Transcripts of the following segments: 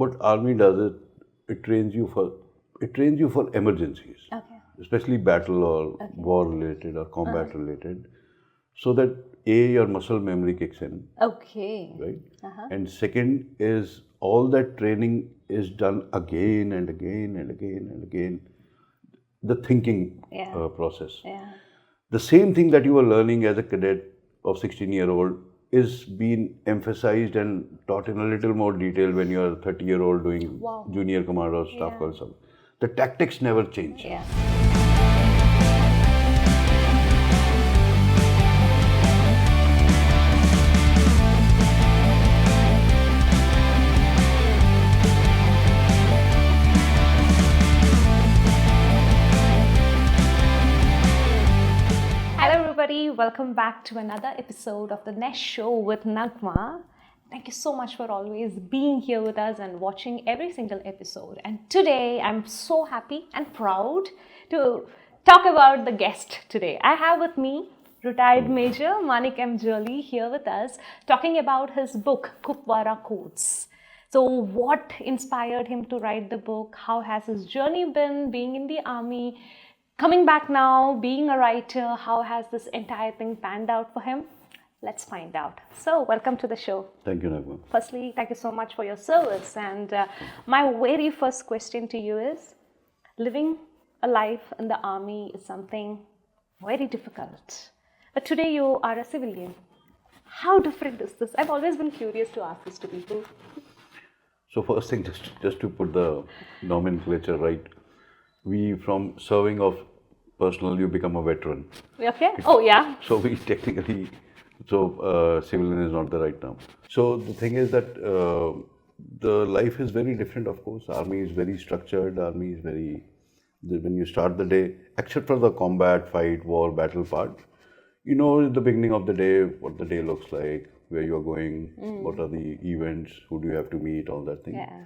what army does is it trains you for emergencies, Okay. especially battle or war related or combat related, so that your muscle memory kicks in, Okay. right? And second is all that training is done again and again and again and again. The thinking Yeah. process. Yeah. The same thing that you were learning as a cadet of 16-year-old is being emphasized and taught in a little more detail when you are a 30-year-old doing Wow. junior commander or staff Yeah. colonel. The tactics never change. Yeah. Hello everybody, welcome back to another episode of the Nest Show with Naghma. Thank you so much for always being here with us and watching every single episode. And today I'm so happy and proud to talk about the guest today. I have with me Retired Major Manik M here with us, talking about his book Kupwara Codes. So what inspired him to write the book? How has his journey been being in the army? Coming back now, being a writer, how has this entire thing panned out for him? Let's find out. So, welcome to the show. Thank you, Naghma. Firstly, thank you so much for your service. And my very first question to you is, living a life in the army is something very difficult. But today you are a civilian. How different is this? I've always been curious to ask this to people. So first thing, just to put the nomenclature right, we from serving of personnel, you become a veteran. Okay? Oh, yeah. So we technically, civilian is not the right term. So the thing is that the life is very different, of course. Army is very structured. Army is very, when you start the day, except for the combat, fight, war, battle part, you know at the beginning of the day what the day looks like, where you are going, what are the events, who do you have to meet, all that thing. Yeah.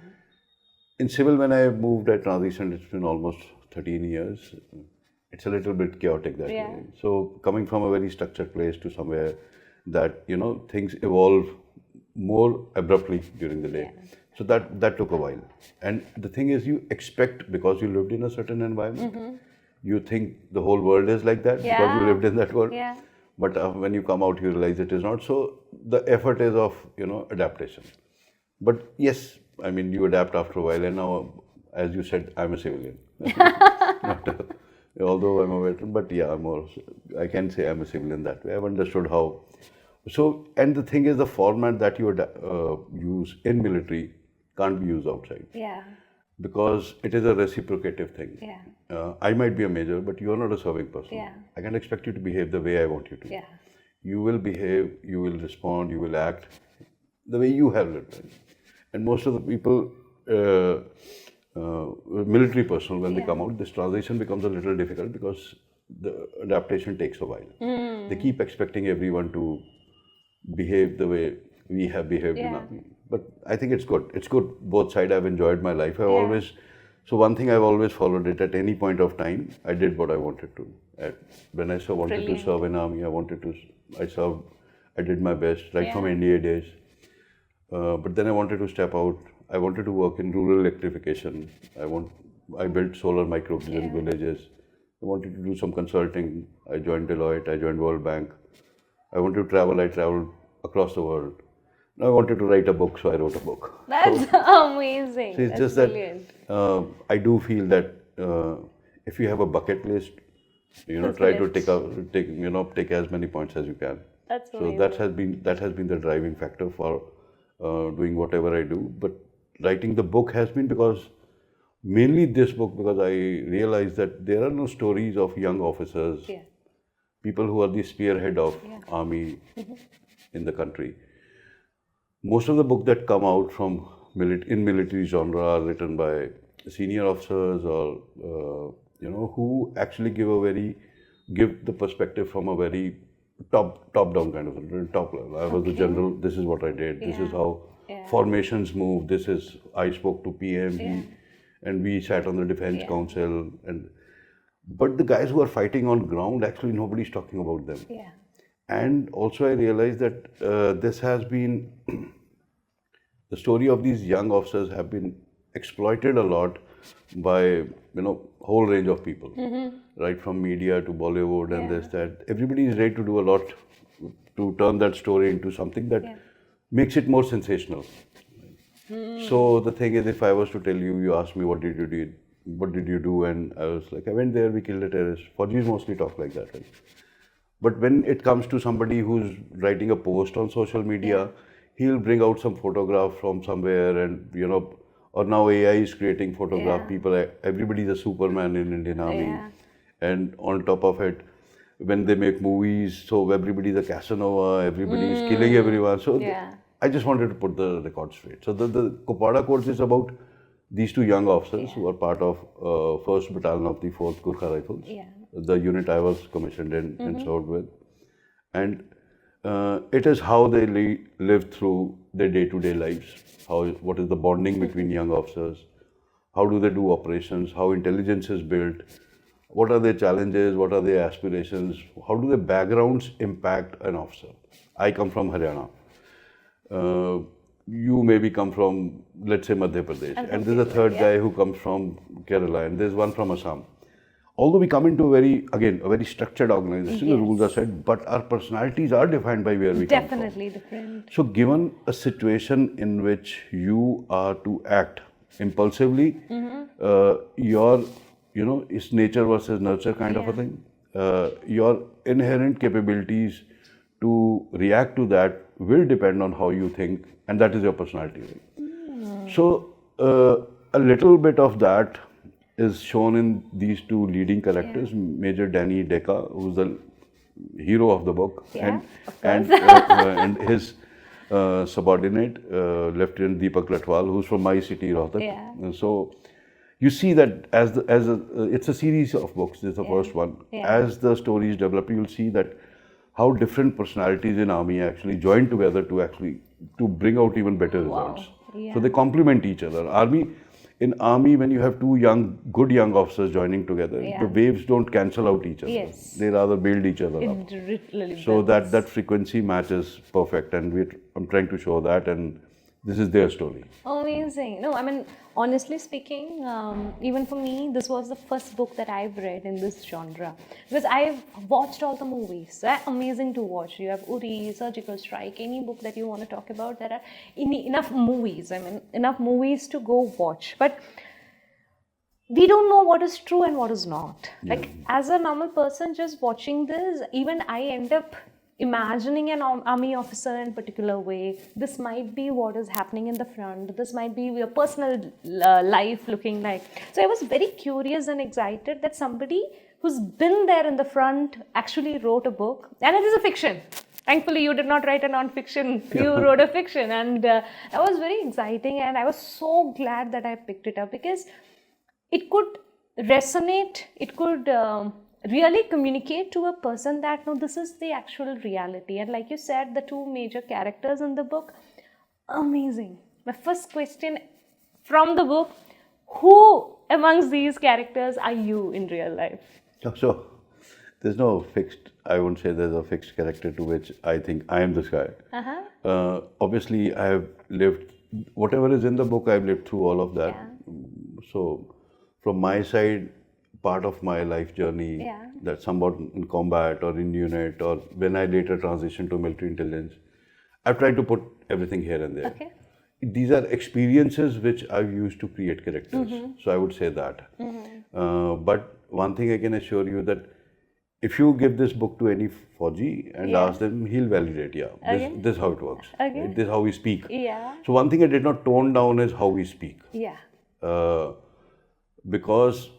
In civil, when I moved, I transitioned, it's been almost 13 years. It's a little bit chaotic that way. So coming from a very structured place to somewhere that, you know, things evolve more abruptly during the day. So that took a while. And the thing is, you expect, because you lived in a certain environment, you think the whole world is like that because you lived in that world. Yeah. But when you come out, you realize it is not. So the effort is of, you know, adaptation. But yes, I mean, you adapt after a while, and now, as you said, I'm a civilian. Although I'm a veteran, but yeah, I can say I'm a civilian that way. I've understood how. So, and the thing is, the format that you use in military can't be used outside. Yeah. Because it is a reciprocative thing. Yeah. I might be a major, but you are not a serving person. Yeah. I can't expect you to behave the way I want you to. Yeah. You will behave, you will respond, you will act the way you have lived. And most of the people, military personnel, when they come out, this transition becomes a little difficult because the adaptation takes a while. They keep expecting everyone to behave the way we have behaved in army. But I think it's good. It's good. Both sides. I've enjoyed my life. So one thing I've always followed it. At any point of time, I did what I wanted to. When I wanted to serve in army, I served. I did my best right from NDA days. But then I wanted to step out. I wanted to work in rural electrification. I built solar microgrids in villages. I wanted to do some consulting. I joined Deloitte. I joined World Bank. I wanted to travel. I traveled across the world. I wanted to write a book, so I wrote a book. That's amazing. So it's That's just brilliant. that I do feel that if you have a bucket list, you know, That's try great. to take as many points as you can. That's So amazing. that has been the driving factor for doing whatever I do. But writing the book has been mainly this book, because I realized that there are no stories of young officers, people who are the spearhead of army in the country. Most of the books that come out from in military genre are written by senior officers or who actually give the perspective from a very top down kind of top level. I was the general. This is what I did. This is how formations move. This is I spoke to PM, and we sat on the defense council. But the guys who are fighting on ground, actually nobody's talking about them. And also I realized that this has been the story of these young officers have been exploited a lot by whole range of people, right from media to Bollywood and this that. Everybody is ready to do a lot to turn that story into something that makes it more sensational. So the thing is, if I was to tell you, you asked me what did you do, and I was like, I went there, we killed a terrorist. Fauji's mostly talk like that, right? But when it comes to somebody who's writing a post on social media, he'll bring out some photograph from somewhere, and or now AI is creating photograph. People, everybody's a Superman in Indian Army, and on top of it, when they make movies, so everybody's a Casanova, everybody's killing everyone. So I just wanted to put the record straight. So the Kupwara Codes is about these two young officers who are part of 1st Battalion of the 4th Gurkha Rifles, the unit I was commissioned in and served with. And it is how they live through their day-to-day lives. What is the bonding between young officers? How do they do operations? How intelligence is built? What are their challenges? What are their aspirations? How do their backgrounds impact an officer? I come from Haryana. You maybe come from, let's say, Madhya Pradesh. And there's a third guy who comes from Kerala, and there's one from Assam. Although we come into a very structured organization, the rules are set, but our personalities are defined by where we come from. Definitely different. So given a situation in which you are to act impulsively, it's nature versus nurture kind of a thing. Your inherent capabilities to react to that will depend on how you think, and that is your personality. Right? So a little bit of that is shown in these two leading characters, Major Danny Deka, who's the hero of the book, and his subordinate, Lieutenant Deepak Latwal, who's from my city, Rohtak. And so you see that it's a series of books. This is the first one. As the stories develop, you'll see that how different personalities in army actually join together to bring out even better results. So they complement each other. In army, when you have two good young officers joining together, the waves don't cancel out each other. They rather build each other up. So that frequency match is perfect, and I'm trying to show that, and this is their story. Amazing. No, I mean, honestly speaking, even for me, this was the first book that I've read in this genre. Because I've watched all the movies. They're amazing to watch. You have Uri, Surgical Strike, any book that you want to talk about. There are enough movies. I mean, enough movies to go watch. But we don't know what is true and what is not. Like, as a normal person just watching this, even I end up imagining an army officer in a particular way. This might be what is happening in the front. This might be your personal life looking like. So I was very curious and excited that somebody who's been there in the front actually wrote a book. And it is a fiction. Thankfully, you did not write a non-fiction. You wrote a fiction. And that was very exciting. And I was so glad that I picked it up because it could resonate. It could really communicate to a person that no, this is the actual reality. And like you said, the two major characters in the book, amazing. My first question from the book, who amongst these characters are you in real life? So there's no fixed, I won't say there's a fixed character to which I think I am this guy. Obviously I have lived, whatever is in the book, I've lived through all of that. So from my side, part of my life journey, that's somewhat in combat or in unit, or when I later transitioned to military intelligence, I've tried to put everything here and there. These are experiences which I've used to create characters. So I would say that. But one thing I can assure you that if you give this book to any Fauji and ask them, he'll validate, this is how it works. Right? This is how we speak. So one thing I did not tone down is how we speak. Because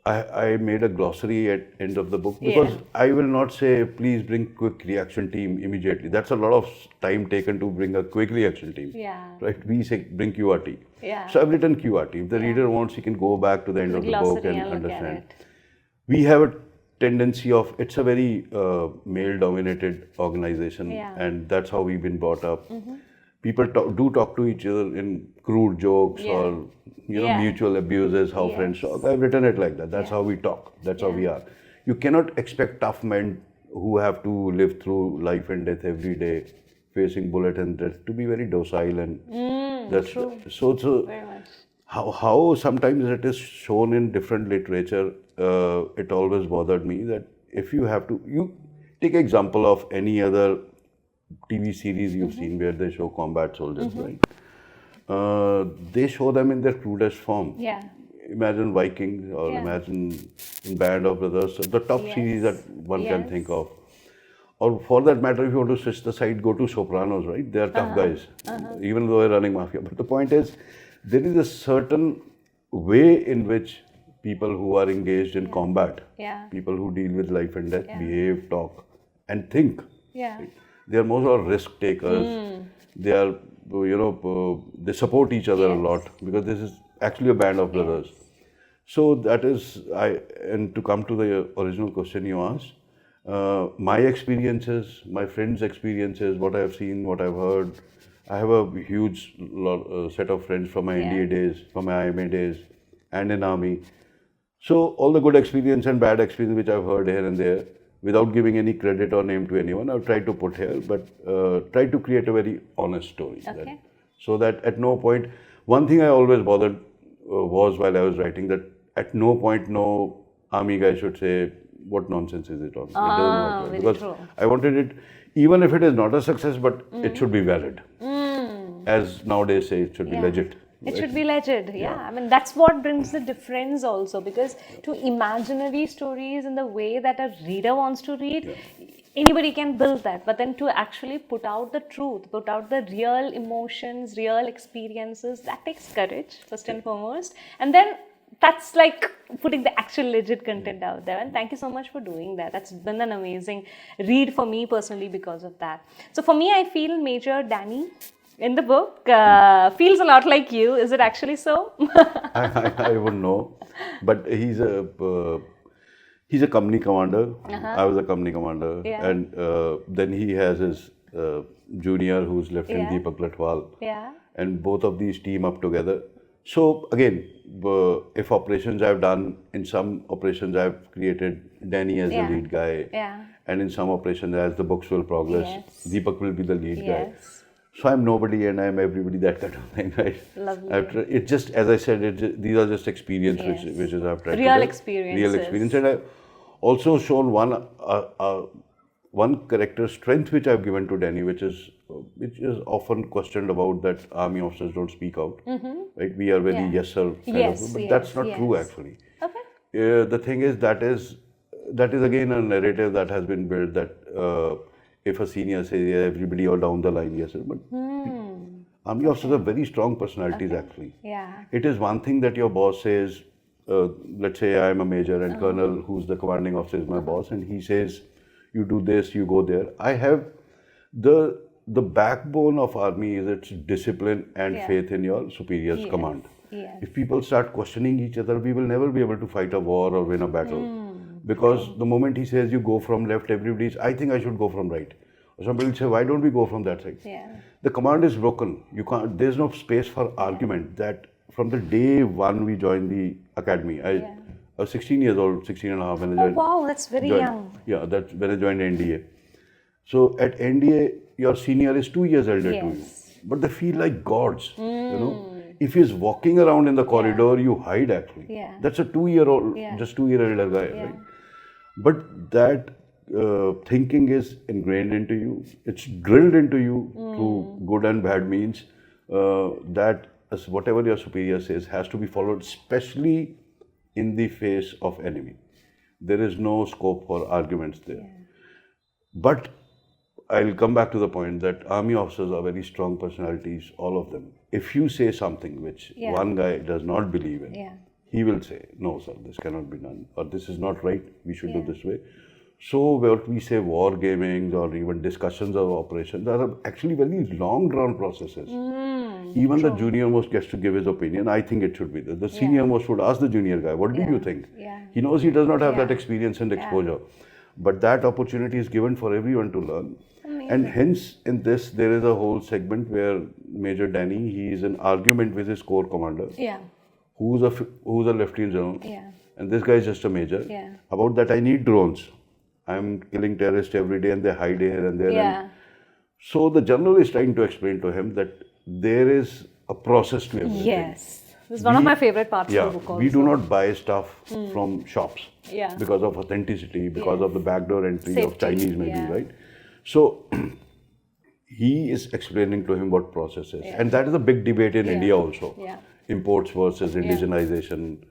I made a glossary at end of the book, because I will not say, please bring quick reaction team immediately. That's a lot of time taken to bring a quick reaction team. Right? We say, bring QRT. So I've written QRT. If the reader wants, he can go back to the end of the book and understand. We have a tendency of, it's a very male-dominated organization, and that's how we've been brought up. People do talk to each other in crude jokes or mutual abuses, how friends talk. I've written it like that. That's how we talk. That's how we are. You cannot expect tough men who have to live through life and death every day, facing bullet and death, to be very docile and That's true. so. Very much. How sometimes it is shown in different literature, it always bothered me that if you have to, you take example of any other TV series you've seen where they show combat soldiers, right? They show them in their crudest form. Yeah. Imagine Vikings or imagine in Band of Brothers, the top series that one can think of. Or for that matter, if you want to switch the side, go to Sopranos, right? They are tough guys, even though they're running mafia. But the point is, there is a certain way in which people who are engaged in combat, people who deal with life and death, behave, talk, and think. Yeah. They are most of risk takers. They are, they support each other a lot because this is actually a band of brothers. So that is, and to come to the original question you asked, my experiences, my friends' experiences, what I have seen, what I've heard. I have a huge set of friends from my NDA days, from my IMA days, and in army. So all the good experience and bad experience which I've heard here and there, without giving any credit or name to anyone, I've tried to put here, but try to create a very honest story. Okay. So that at no point, one thing I always bothered was while I was writing that at no point no army guy should say, what nonsense is it on? It doesn't work. Because true. I wanted it, even if it is not a success, but it should be valid. As nowadays say, it should be legit. It should be legit, I mean, that's what brings the difference also, because to imaginary stories in the way that a reader wants to read, anybody can build that. But then to actually put out the truth, put out the real emotions, real experiences, that takes courage, first and foremost. And then that's like putting the actual legit content out there. And thank you so much for doing that. That's been an amazing read for me personally because of that. So for me, I feel Major Danny in the book feels a lot like you. Is it actually so? I wouldn't know, but he's a company commander. I was a company commander, and then he has his junior who's Lieutenant Deepak Latwal, and both of these team up together. So again, if operations I've done, in some operations I've created Danny as the lead guy, and in some operations as the books will progress, Deepak will be the lead guy. So I'm nobody and I'm everybody, that kind of thing, right? Lovely. It's just, as I said, these are just experiences which is I've tried real to experiences. Real experience. And I've also shown one character strength which I've given to Danny, which is often questioned about, that army officers don't speak out. Right? We are very yes sir kind of, but that's not true actually. Okay. The thing is that is again a narrative that has been built that if a senior says everybody or down the line, yes sir, but army officers are very strong personalities actually. It is one thing that your boss says, let's say I am a major and colonel who's the commanding officer is my boss, and he says you do this, you go there. I have the backbone of army is its discipline and faith in your superior's command. If people start questioning each other, we will never be able to fight a war or win a battle. Because the moment he says you go from left, everybody's, I think I should go from right. Or somebody will say, why don't we go from that side? The command is broken. You can't. There's no space for argument. That from the day one we joined the academy, I was 16 years old, 16 and a half when I joined. Oh wow, that's very young. Yeah, that's when I joined NDA. So at NDA, your senior is 2 years elder to you. But they feel like gods, you know. If he's walking around in the corridor, you hide actually. That's a 2-year-old, just 2-year elder guy, right? But that thinking is ingrained into you. It's drilled into you through good and bad means. That whatever your superior says has to be followed, especially in the face of enemy. There is no scope for arguments there. But I'll come back to the point that army officers are very strong personalities, all of them. If you say something which one guy does not believe in, he will say, no sir, this cannot be done, or this is not right, we should do this way. So what we say war gamings or even discussions of operations are actually very long drawn processes. Even the junior most gets to give his opinion. I think it should be this. The senior most would ask the junior guy, what do you think? He knows he does not have that experience and exposure. But that opportunity is given for everyone to learn. And hence, in this, there is a whole segment where Major Danny, he is in argument with his corps commander, who's a lieutenant general, and this guy is just a major. About that, I need drones. I'm killing terrorists every day, and they hide here and there. And so the general is trying to explain to him that there is a process to everything. Yes. This is one of my favorite parts Yeah, of the book also. we do not buy stuff from shops Yeah. because of authenticity, because of the backdoor entry of Safety, Chinese maybe, yeah. right? So he is explaining to him what process is. And that is a big debate in India also. Yeah. Imports versus indigenization.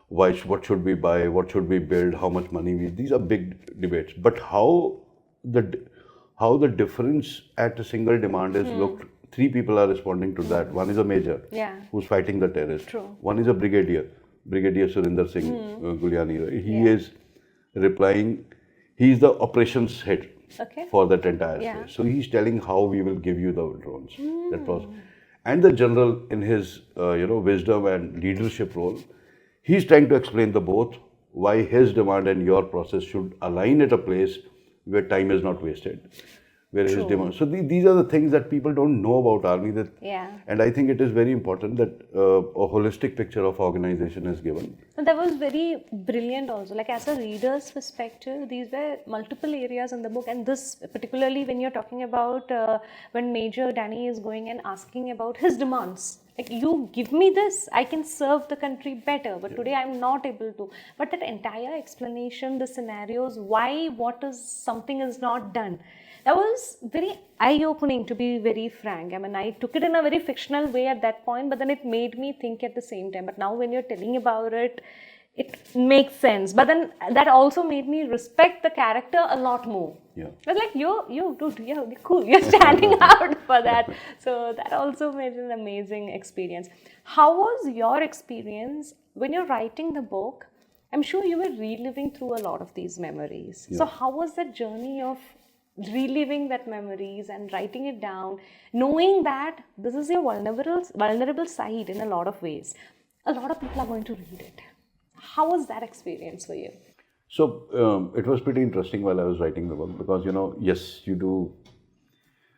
What should we buy? What should we build? How much money we? These are big debates. But how the difference at a single demand is looked. Three people are responding to that. One is a major who's fighting the terrorist. True. One is a Brigadier Surinder Singh Guliani. Right? He is replying. He's the operations head for that entire space. So he's telling how we will give you the drones. That was, and the general in his wisdom and leadership role, he's trying to explain the both, why his demand and your process should align at a place where time is not wasted, where his demand. So these are the things that people don't know about army. And I think it is very important that a holistic picture of organization is given. And that was very brilliant also. Like as a reader's perspective, these were multiple areas in the book, and this particularly when you're talking about when Major Danny is going and asking about his demands. Like, you give me this, I can serve the country better, but today I'm not able to. But that entire explanation, the scenarios, why, something is not done. That was very eye-opening, to be very frank. I mean, I took it in a very fictional way at that point, but then it made me think at the same time. But now when you're telling about it, it makes sense. But then that also made me respect the character a lot more. Yeah. I was like, dude, you're cool. You're standing out for that. So that also made it an amazing experience. How was your experience when you're writing the book? I'm sure you were reliving through a lot of these memories. Yeah. So how was that journey of reliving that memories and writing it down, knowing that this is your vulnerable side in a lot of ways? A lot of people are going to read it. How was that experience for you? So it was pretty interesting while I was writing the book because, yes, you do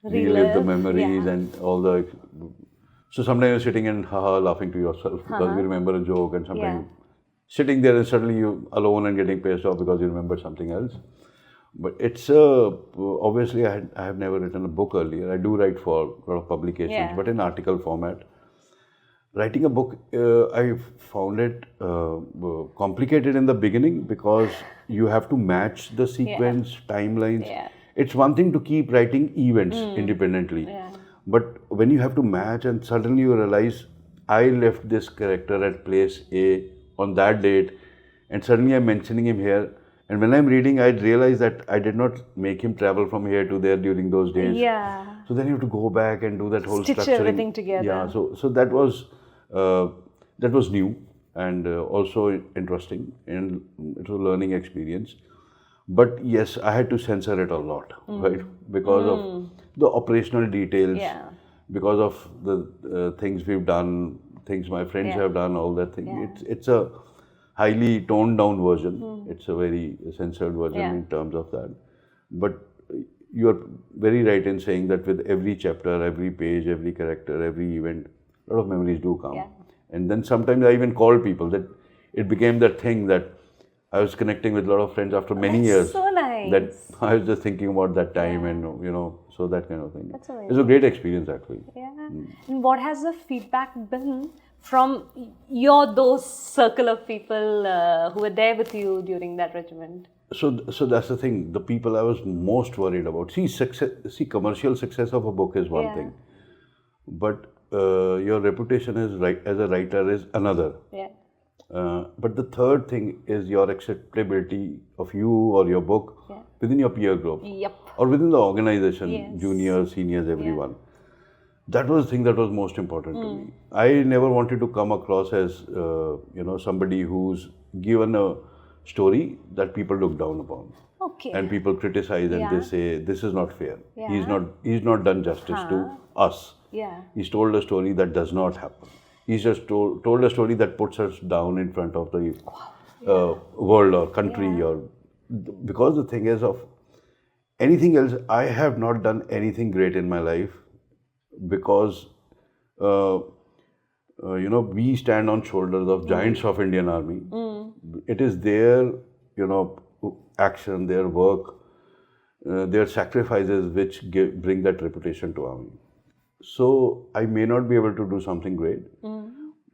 relive the memories and all the... So sometimes you're sitting and laughing to yourself because you remember a joke, and sometimes sitting there and suddenly you're alone and getting pissed off because you remember something else. But it's obviously I have never written a book earlier. I do write for a lot of publications, but in article format. Writing a book, I found it complicated in the beginning because you have to match the sequence, timelines. It's one thing to keep writing events independently, but when you have to match and suddenly you realize, I left this character at place A on that date, and suddenly I'm mentioning him here. And when I'm reading, I realize that I did not make him travel from here to there during those days. Yeah. So then you have to go back and do that whole Stitch structuring. Everything together. Yeah. So that was new and also interesting, and it was a learning experience. But yes, I had to censor it a lot, right? Because of the operational details, because of the things we've done, things my friends have done, all that thing. It's a highly toned down version. It's a very censored version in terms of that. But you're very right in saying that with every chapter, every page, every character, every event, a lot of memories do come. And then sometimes I even called people. That it became that thing that I was connecting with a lot of friends after many years. So nice. That I was just thinking about that time and, so that kind of thing. That's amazing. It's a great experience actually. Yeah. And what has the feedback been from those circle of people who were there with you during that regiment? So that's the thing. The people I was most worried about. See, commercial success of a book is one thing, but your reputation as a writer is another. But the third thing is your acceptability of you or your book within your peer group or within the organization, juniors, seniors, everyone. That was the thing that was most important to me. I never wanted to come across as somebody who's given a story that people look down upon. And people criticize and they say this is not fair. He's not done justice to us. He's told a story that does not happen. He's just told a story that puts us down in front of the world or country or because the thing is of anything else, I have not done anything great in my life because we stand on shoulders of giants of Indian Army. It is their action, their work, their sacrifices which bring that reputation to Army. So I may not be able to do something great,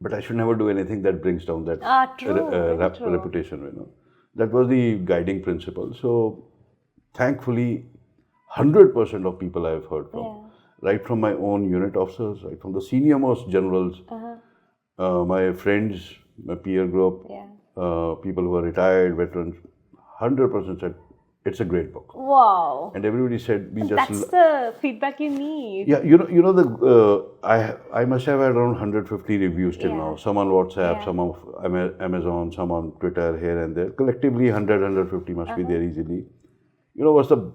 but I should never do anything that brings down that True, very true. reputation. That was the guiding principle. So thankfully, 100% of people I have heard from, right from my own unit officers, right from the senior most generals, my friends, my peer group, people who are retired veterans, 100% said it's a great book. Wow. And everybody said we just. That's the feedback you need. Yeah, I must have had around 150 reviews till now. Some on WhatsApp, some on Amazon, some on Twitter, here and there. Collectively, 100, 150 must be there easily. What's the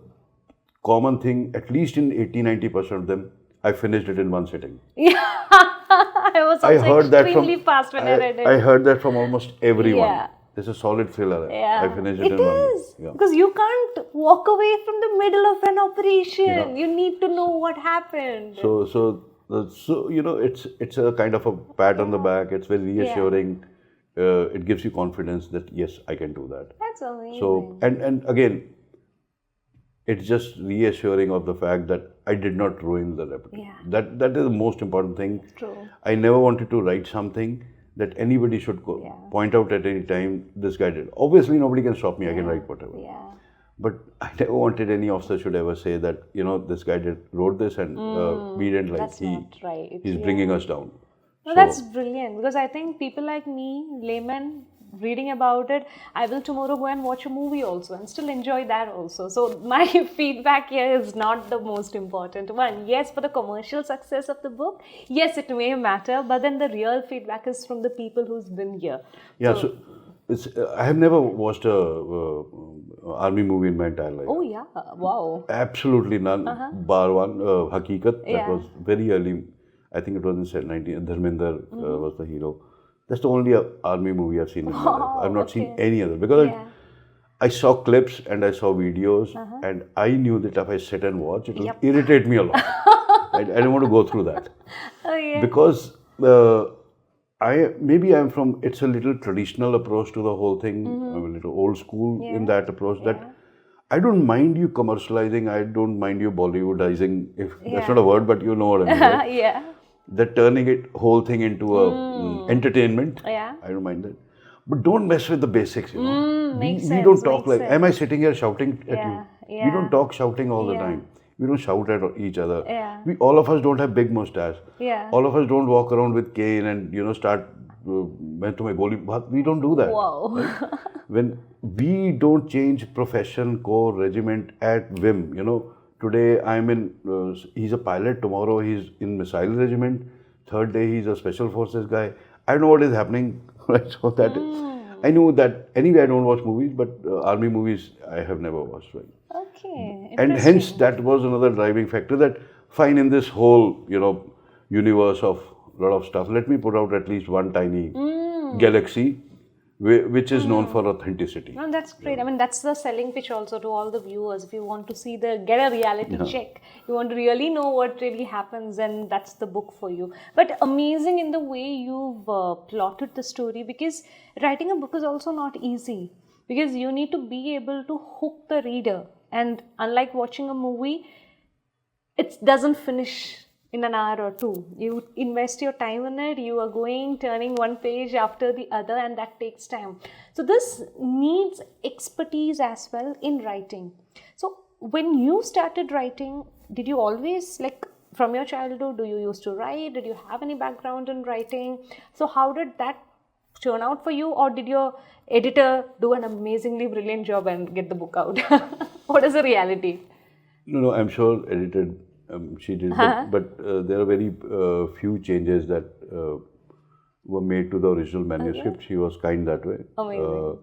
common thing? At least in 80-90% of them, I finished it in one sitting. Yeah, I was also heard that from extremely fast when I read it. I heard that from almost everyone. Yeah. It's a solid thriller. Yeah. I finished it in It one. is. Because you can't walk away from the middle of an operation. You need to know what happened. So it's a kind of a pat on the back. It's very reassuring. It gives you confidence that yes, I can do that. That's amazing. So and again, it's just reassuring of the fact that I did not ruin the reputation. That is the most important thing. True. I never wanted to write something that anybody should point out at any time. This guy did. Obviously, nobody can stop me. I can write whatever. Yeah. But I never wanted any officer should ever say that this guy wrote this and we didn't like. That's not right. He's bringing us down. No, that's brilliant, because I think people like me, laymen, reading about it, I will tomorrow go and watch a movie also and still enjoy that also. So my feedback here is not the most important one. Yes, for the commercial success of the book, yes, it may matter, but then the real feedback is from the people who's been here. Yeah, so it's I have never watched a army movie in my entire life. Oh yeah, wow. Absolutely none. Bar one, Hakikat, that was very early. I think it was in 19. Dharmender was the hero. That's the only army movie I've seen in my life. I've not seen any other because I saw clips and I saw videos and I knew that if I sit and watch, it will irritate me a lot. I don't want to go through that because I'm from. It's a little traditional approach to the whole thing. I'm a little old school in that approach. That I don't mind you commercializing. I don't mind you Bollywoodizing. If that's not a word, but you know what I mean. Right? Yeah. That turning it whole thing into a entertainment. Yeah. I don't mind that. But don't mess with the basics, We don't talk like, am I sitting here shouting at you? Yeah. We don't talk shouting all the time. We don't shout at each other. Yeah. All of us don't have big mustache. Yeah. All of us don't walk around with cane and start, we don't do that. Wow. Right? When we don't change profession, corps, regiment at whim, today I'm in, he's a pilot, tomorrow he's in missile regiment, third day he's a special forces guy. I don't know what is happening, right? So that I know that anyway I don't watch movies, but army movies I have never watched, right? Okay. And hence that was another driving factor that fine in this whole, universe of a lot of stuff, let me put out at least one tiny galaxy which is known for authenticity. No, that's great. I mean, that's the selling pitch also to all the viewers. If you want to see get a reality check, you want to really know what really happens, then that's the book for you. But amazing in the way you've plotted the story, because writing a book is also not easy, because you need to be able to hook the reader. And unlike watching a movie, it doesn't finish in an hour or two. You invest your time in it, you are turning one page after the other, and that takes time. So this needs expertise as well in writing. So when you started writing, did you always, from your childhood, do you used to write? Did you have any background in writing? So how did that turn out for you, or did your editor do an amazingly brilliant job and get the book out? What is the reality? No, I'm sure edited. She did, but there are very few changes that were made to the original manuscript. She was kind that way. Amazing.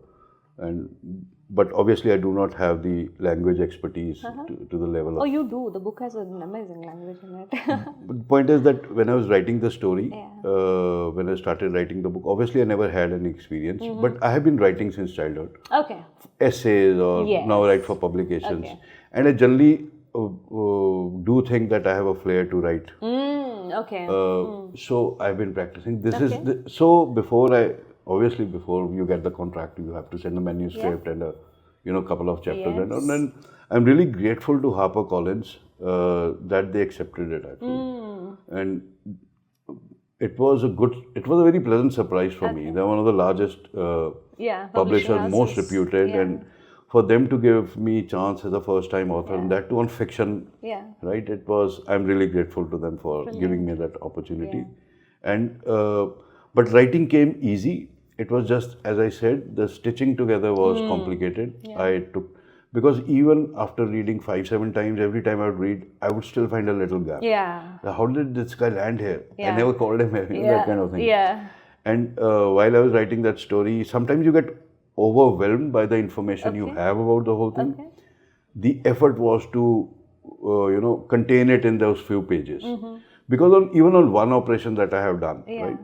But obviously, I do not have the language expertise to the level of. Oh, you do. The book has an amazing language in it. But the point is that when I was writing the story, when I started writing the book, obviously I never had any experience, but I have been writing since childhood. Okay. Essays or now write for publications, and I generally do think that I have a flair to write. Okay. So I've been practicing. This is so before you get the contract, you have to send a manuscript and a couple of chapters, and then I'm really grateful to HarperCollins that they accepted it actually. And it was a very pleasant surprise for me. They're one of the largest publishers, most reputed, and for them to give me chance as a first-time author, and that too on fiction, right? I'm really grateful to them for giving me that opportunity. And but writing came easy. It was just, as I said, the stitching together was complicated. Because even after reading 5-7 times, every time I would read, I would still find a little gap. How did this guy land here? I never called him, that kind of thing. And while I was writing that story, sometimes you get overwhelmed by the information you have about the whole thing. The effort was to, contain it in those few pages. Because even on one operation that I have done, right,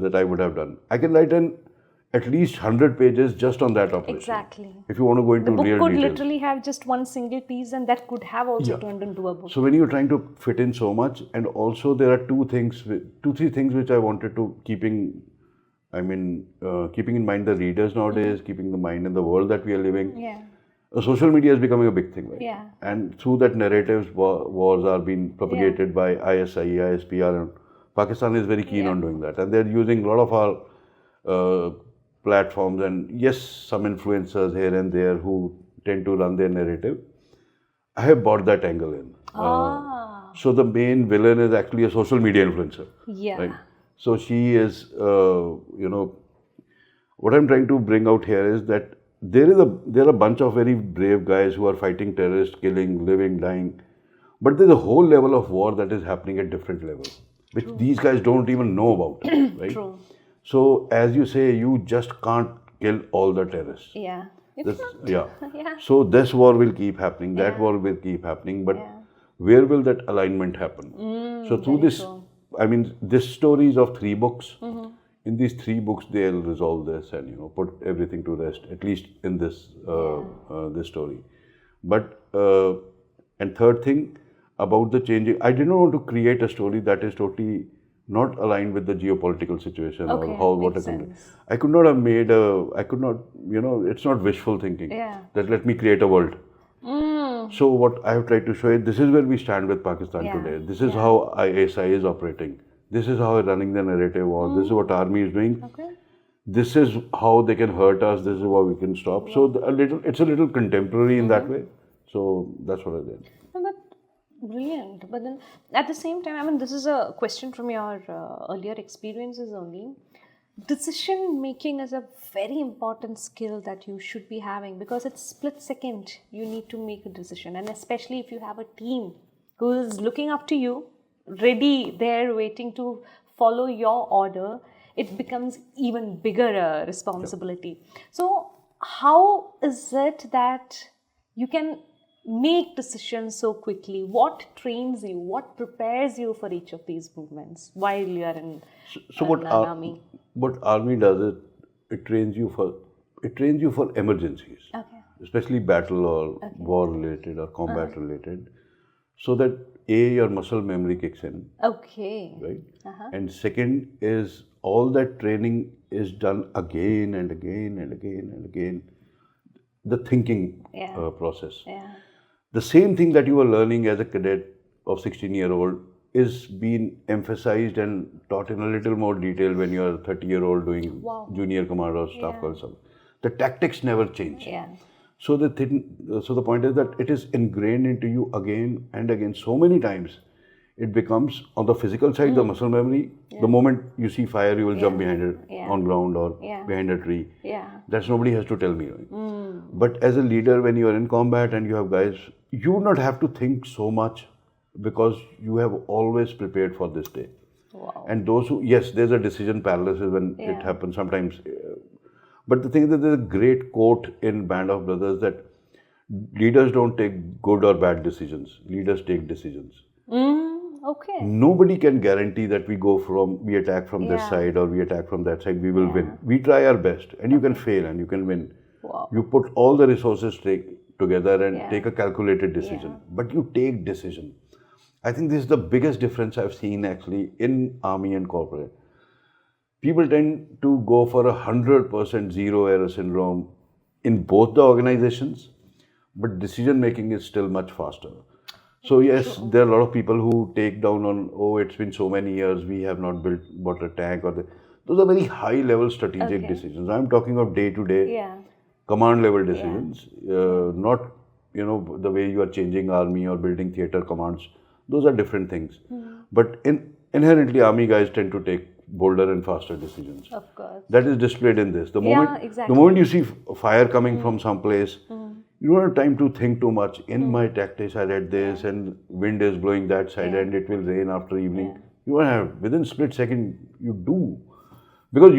that I would have done, I can write at least 100 pages just on that operation. Exactly. If you want to go into real details. The book could literally have just one single piece, and that could have also turned into a book. So when you're trying to fit in so much, and also there are two, three things which I wanted to keeping in mind the readers nowadays, keeping in mind in the world that we are living. Social media is becoming a big thing, right? And through that narratives, wars are being propagated by ISI, ISPR, and Pakistan is very keen on doing that. And they're using a lot of our platforms, and yes, some influencers here and there who tend to run their narrative. I have brought that angle in. So the main villain is actually a social media influencer. Right? So she is, what I'm trying to bring out here is that there are a bunch of very brave guys who are fighting terrorists, killing, living, dying. But there's a whole level of war that is happening at different levels, which these guys don't even know about, right? True. So, as you say, you just can't kill all the terrorists. So, this war will keep happening, that war will keep happening, but where will that alignment happen? So, through this, this story is of 3 books. In these 3 books, they'll resolve this and, put everything to rest, at least in this, this story. But, and third thing, about the changing, I didn't want to create a story that is totally not aligned with the geopolitical situation or how what a country. I could not have made it's not wishful thinking that let me create a world. So what I have tried to show is this is where we stand with Pakistan today. This is how ISI is operating. This is how running the narrative or this is what army is doing. This is how they can hurt us. This is what we can stop. So it's a little contemporary in that way. So that's what I did. Brilliant. But then at the same time, this is a question from your earlier experiences only. Decision making is a very important skill that you should be having, because it's split second you need to make a decision, and especially if you have a team who is looking up to you, ready there waiting to follow your order, it becomes even bigger a responsibility. So how is it that you can make decisions so quickly? What trains you? What prepares you for each of these movements while you are in army? What army does is it trains you for emergencies, especially battle or war related or combat related, so that your muscle memory kicks in. Right. And second is all that training is done again and again and again and again. The thinking process. The same thing that you were learning as a cadet of 16-year-old is being emphasized and taught in a little more detail when you are a 30-year-old doing junior command or staff colonel. The tactics never change. So the point is that it is ingrained into you again and again so many times. It becomes on the physical side, the muscle memory. The moment you see fire, you will jump behind it on ground or behind a tree. That's nobody has to tell me. Right? But as a leader, when you are in combat and you have guys, you would not have to think so much because you have always prepared for this day. And those who, yes, there's a decision paralysis when it happens sometimes. But the thing is that there's a great quote in Band of Brothers that leaders don't take good or bad decisions. Leaders take decisions. Nobody can guarantee that we attack from this side or we attack from that side, we will win. We try our best, and you can fail and you can win. You put all the resources together and take a calculated decision, but you take decision. I think this is the biggest difference I've seen actually in army and corporate. People tend to go for 100% zero error syndrome in both the organizations, but decision making is still much faster. So yes, there are a lot of people who take down on, oh, it's been so many years, we have not built water tank those are very high level strategic Okay. decisions. I'm talking of day to day Yeah. command level decisions, not the way you are changing army or building theater commands. Those are different things. But inherently, army guys tend to take bolder and faster decisions. Of course. That is displayed in this. The exactly. moment you see fire coming from some place, you don't have time to think too much. In my tactics, I read this, and wind is blowing that side, and it will rain after evening. You don't have within split second. You do because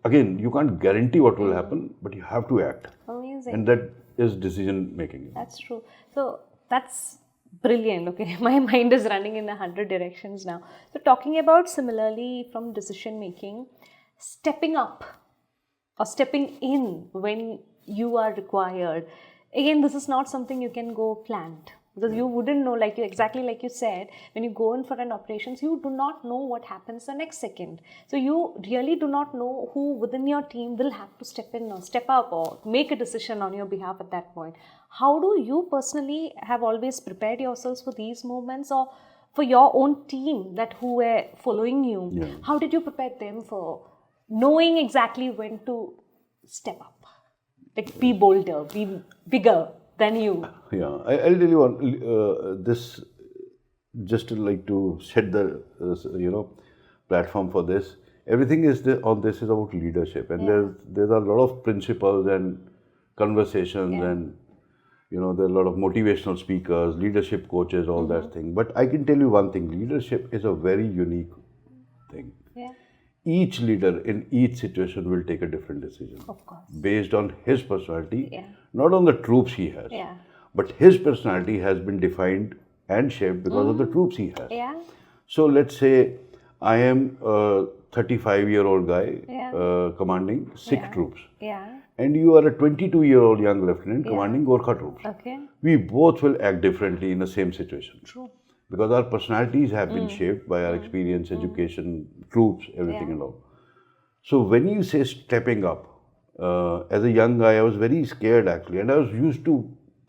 again, you can't guarantee what will happen, but you have to act. Amazing. And that is decision making. That's true. So that's brilliant. Okay, my mind is running in 100 directions now. So talking about similarly from decision making, stepping up or stepping in when you are required. Again, this is not something you can go planned. Because you wouldn't know, exactly like you said, when you go in for an operations, you do not know what happens the next second. So you really do not know who within your team will have to step in or step up or make a decision on your behalf at that point. How do you personally have always prepared yourselves for these moments, or for your own team that who were following you? Yeah. How did you prepare them for knowing exactly when to step up? Like be bolder, be bigger than you. Yeah, I'll tell you one. This just to like to set the platform for this. Everything on this is about leadership, and there's a lot of principles and conversations, and there are a lot of motivational speakers, leadership coaches, all that thing. But I can tell you one thing: leadership is a very unique thing. Yeah. Each leader in each situation will take a different decision. Of course. Based on his personality, Yeah. not on the troops he has. Yeah. But his personality has been defined and shaped because of the troops he has. Yeah. So let's say I am a 35-year-old guy commanding Sikh troops. Yeah. And you are a 22-year-old young lieutenant commanding Gorkha troops. Okay. We both will act differently in the same situation. True. Because our personalities have been shaped by our experience, education, troops, everything and all. So when you say stepping up, as a young guy, I was very scared actually, and I was used to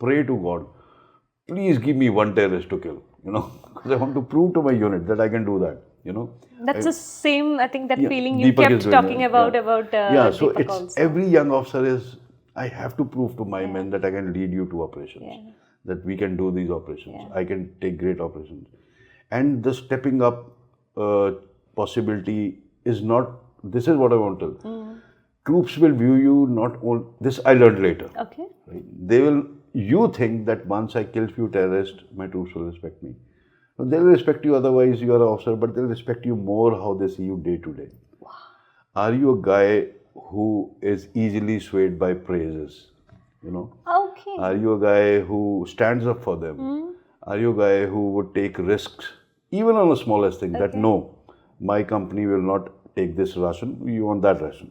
pray to God, please give me one terrorist to kill, because I want to prove to my unit that I can do that, That's the same, I think, that feeling you Deepak is kept doing talking that. about, so Deepak it's also. every young officer is, I have to prove to my men that I can lead you to operations, that we can do these operations, I can take great operations. And the stepping up possibility is not, this is what I want to tell. Troops will view you not only, this I learned later. Okay. Right? You think that once I kill few terrorists, my troops will respect me. No, they'll respect you, otherwise you are an officer, but they'll respect you more how they see you day to day. Wow. Are you a guy who is easily swayed by praises? Okay. Are you a guy who stands up for them? Are you a guy who would take risks, even on the smallest thing, that no, my company will not take this ration, you want that ration.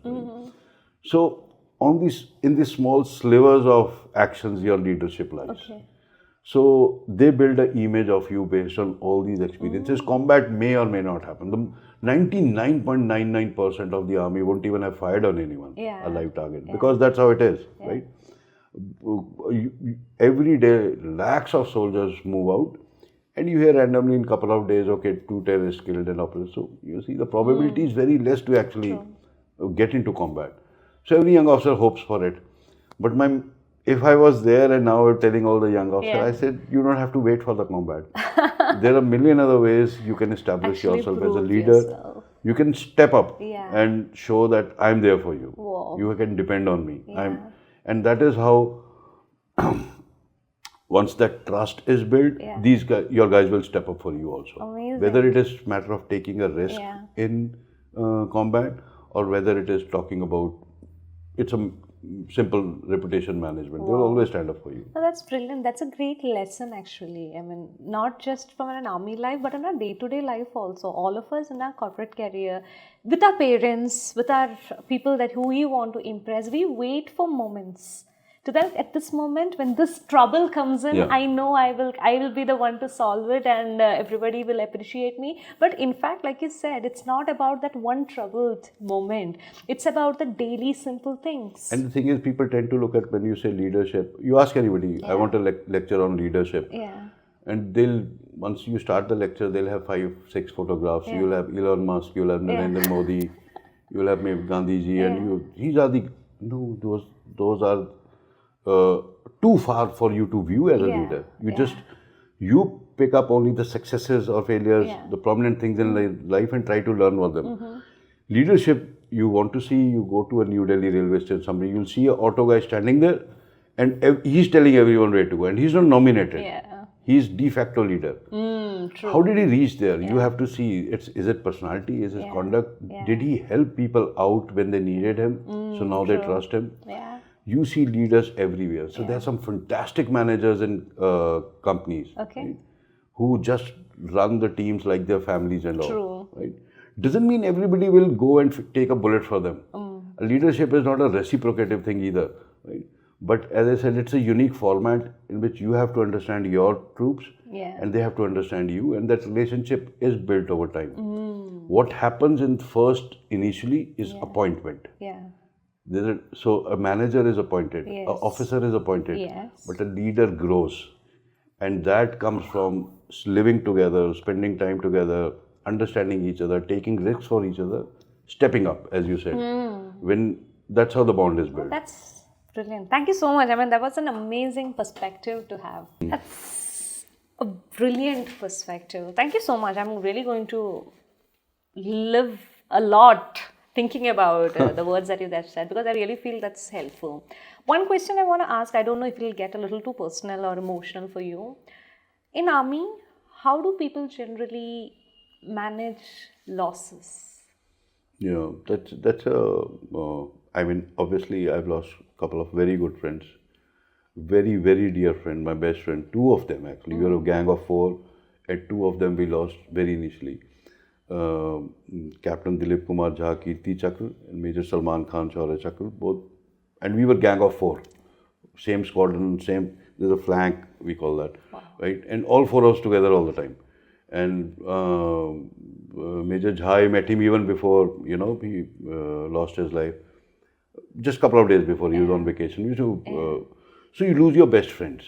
So in these small slivers of actions, your leadership lies. Okay. So they build an image of you based on all these experiences. Combat may or may not happen. The 99.99% of the army won't even have fired on anyone, a live target, because that's how it is, right? Every day, lakhs of soldiers move out, and you hear randomly in a couple of days, okay, 2 terrorists killed and operated. So you see, the probability is very less to actually get into combat. So every young officer hopes for it. But if I was there and now I'm telling all the young officers, I said, you don't have to wait for the combat. There are a million other ways you can establish yourself as a leader. You can step up and show that I'm there for you. Wow. You can depend on me. And that is how, once that trust is built, your guys will step up for you also. Amazing. Whether it is a matter of taking a risk in combat, or whether it is talking about, it's a simple reputation management. They will always stand up for you. Oh, that's brilliant. That's a great lesson actually. I mean, not just from an army life, but in our day-to-day life also. All of us in our corporate career, with our parents, with our people who we want to impress, we wait for moments. So that at this moment, when this trouble comes in, I know I will be the one to solve it, and everybody will appreciate me. But in fact, like you said, it's not about that one troubled moment. It's about the daily simple things. And the thing is, people tend to look at, when you say leadership, you ask anybody, I want to lecture on leadership. And once you start the lecture, they'll have 5, 6 photographs. You'll have Elon Musk, you'll have Narendra Modi, you'll have maybe Gandhi ji, and these are those are too far for you to view as a leader. You pick up only the successes or failures, the prominent things in life, and try to learn from them. Leadership, you want to see, you go to a New Delhi railway station, you'll see an auto guy standing there, and he's telling everyone where to go, and he's not nominated. He's de facto leader. True. How did he reach there? You have to see, is it personality, is it conduct? Did he help people out when they needed him? So now they trust him. You see leaders everywhere. So there are some fantastic managers in companies, right, who just run the teams like their families and all. Right? Doesn't mean everybody will go and take a bullet for them. Leadership is not a reciprocative thing either. Right? But as I said, it's a unique format in which you have to understand your troops and they have to understand you, and that relationship is built over time. What happens initially is appointment. So a manager is appointed, an officer is appointed, but a leader grows. And that comes from living together, spending time together, understanding each other, taking risks for each other, stepping up, as you said. That's how the bond is built. That's brilliant. Thank you so much. I mean, that was an amazing perspective to have. That's a brilliant perspective. Thank you so much. I'm really going to live a lot thinking about the words that you just said, because I really feel that's helpful. One question I want to ask, I don't know if it'll get a little too personal or emotional for you. In army, how do people generally manage losses? Yeah, that's I mean, obviously, I've lost a couple of very good friends, very, very dear friend, my best friend, 2 of them actually. We were a gang of 4, and 2 of them we lost very initially. Captain Dilip Kumar Jha, Kirti Chakra, and Major Salman Khan Chaurya Chakra, both. And we were gang of 4, same squadron, there's a flank, we call that, right? And all 4 of us together all the time. And Major Jha, I met him even before, he lost his life. Just a couple of days before he was on vacation. So you lose your best friends.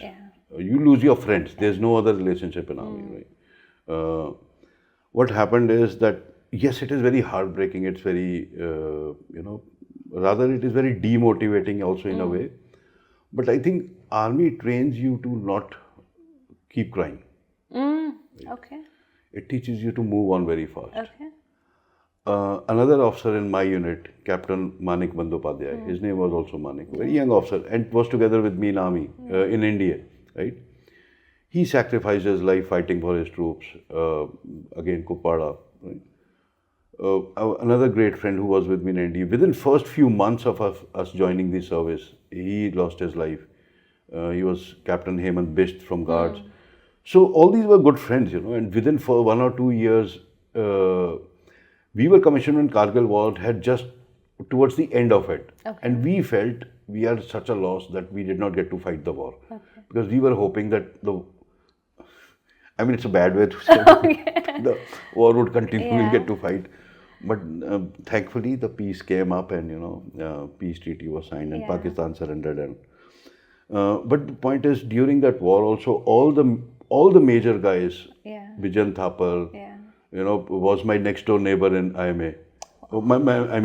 You lose your friends. There's no other relationship in army, right? What happened is that, yes, it is very heartbreaking. It's very, rather it is very demotivating also in a way. But I think army trains you to not keep crying. Okay. It teaches you to move on very fast. Okay. Another officer in my unit, Captain Manik M, his name was also Manik, very young officer, and was together with me in army, in India, right? He sacrificed his life fighting for his troops, again Kupwara, right? Another great friend who was with me in India, within first few months of us joining the service, he lost his life. He was Captain Hemant Bisht from Guards. So all these were good friends, and within 1 or 2 years, we were commissioned when Kargil war had just towards the end of it. And we felt we are such a loss that we did not get to fight the war. Because we were hoping that it's a bad way to say the war would continue, we'll get to fight. But thankfully the peace came up and, peace treaty was signed and Pakistan surrendered. And but the point is, during that war also, all the major guys, Vijan Thapar, was my next door neighbor in IMA.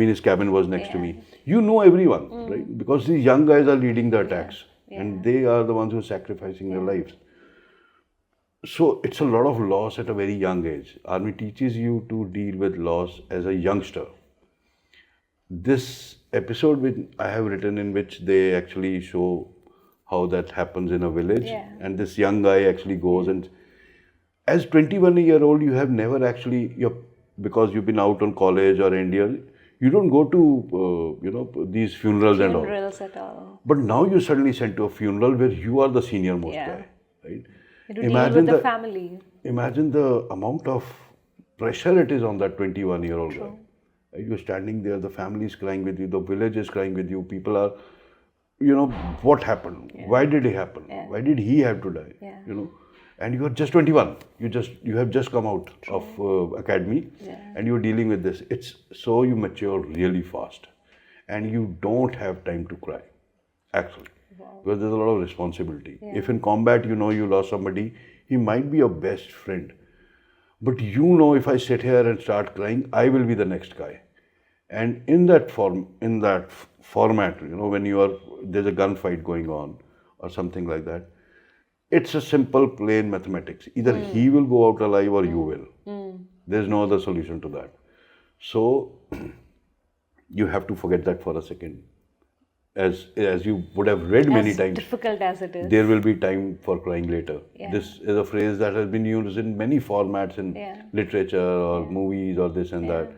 His cabin was next to me. You know everyone, right? Because these young guys are leading the attacks and they are the ones who are sacrificing their lives. So it's a lot of loss at a very young age. Army teaches you to deal with loss as a youngster. This episode which I have written, in which they actually show how that happens in a village, and this young guy actually goes, and as 21-year-old, you have never actually, because you've been out on college or India, you don't go to these funerals and all. Funerals at all. But now you're suddenly sent to a funeral where you are the senior most guy, right? You deal with the family. Imagine the amount of pressure it is on that 21-year-old guy. You're standing there, the family is crying with you, the village is crying with you, people are, what happened? Why did it happen? Why did he have to die? And you are just 21. You have just come out of academy, and you're dealing with this. So you mature really fast, and you don't have time to cry, actually, because there's a lot of responsibility. If in combat, you lost somebody, He might be your best friend. But you know, if I sit here and start crying, I will be the next guy. And in that format, you know, when there's a gunfight going on or something like that, it's a simple, plain mathematics. Either he will go out alive or you will. There's no other solution to that. So you have to forget that for a second. As you would have read many times, difficult as it is, there will be time for crying later. This is a phrase that has been used in many formats in literature or movies or this and that.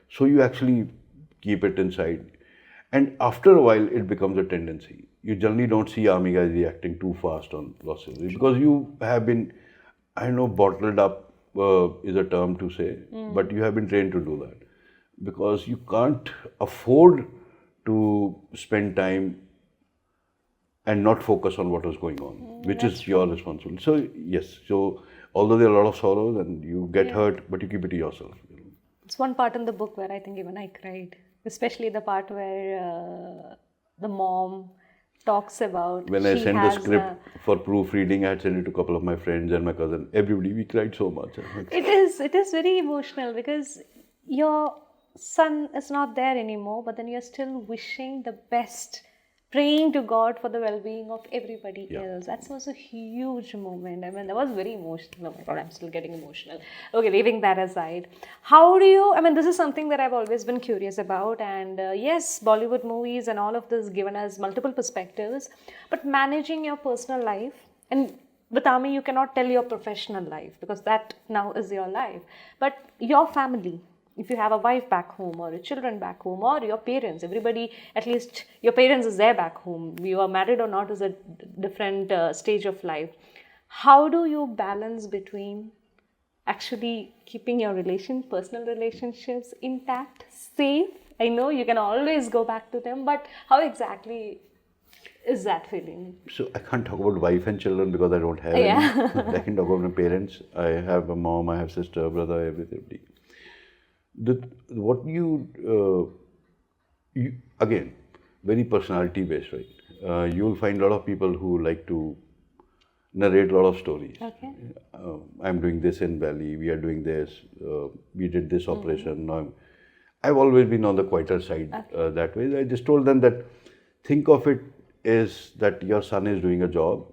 So you actually keep it inside. And after a while, it becomes a tendency. You generally don't see army guys reacting too fast on losses because you have been, I know, bottled up is a term to say, but you have been trained to do that because you can't afford to spend time and not focus on what was going on, which is your responsibility. So yes, so although there are a lot of sorrows and you get hurt, but you keep it to yourself. You know. It's one part in the book where I think even I cried, especially the part where the mom talks about when I sent the script for proofreading. I had sent it to a couple of my friends and my cousin. Everybody, we cried so much. It is very emotional because your son is not there anymore, but then you're still wishing the best, praying to God for the well-being of everybody else. That was a huge moment. I mean, that was very emotional. Oh my God, I'm still getting emotional. Okay, leaving that aside. How do you, I mean, this is something that I've always been curious about. And yes, Bollywood movies and all of this given us multiple perspectives, but managing your personal life, and with army, you cannot tell your professional life because that now is your life. But your family, if you have a wife back home or children back home or your parents, everybody, at least your parents is there back home. You are married or not is a different stage of life. How do you balance between actually keeping your personal relationships intact, safe? I know you can always go back to them, but how exactly is that feeling? So I can't talk about wife and children because I don't have any. I can talk about my parents. I have a mom, I have sister, brother, everybody. What you again, very personality based, right? You'll find a lot of people who like to narrate a lot of stories. Okay. I'm doing this in Valley, we are doing this, we did this operation. Now I've always been on the quieter side that way. I just told them that think of it is that your son is doing a job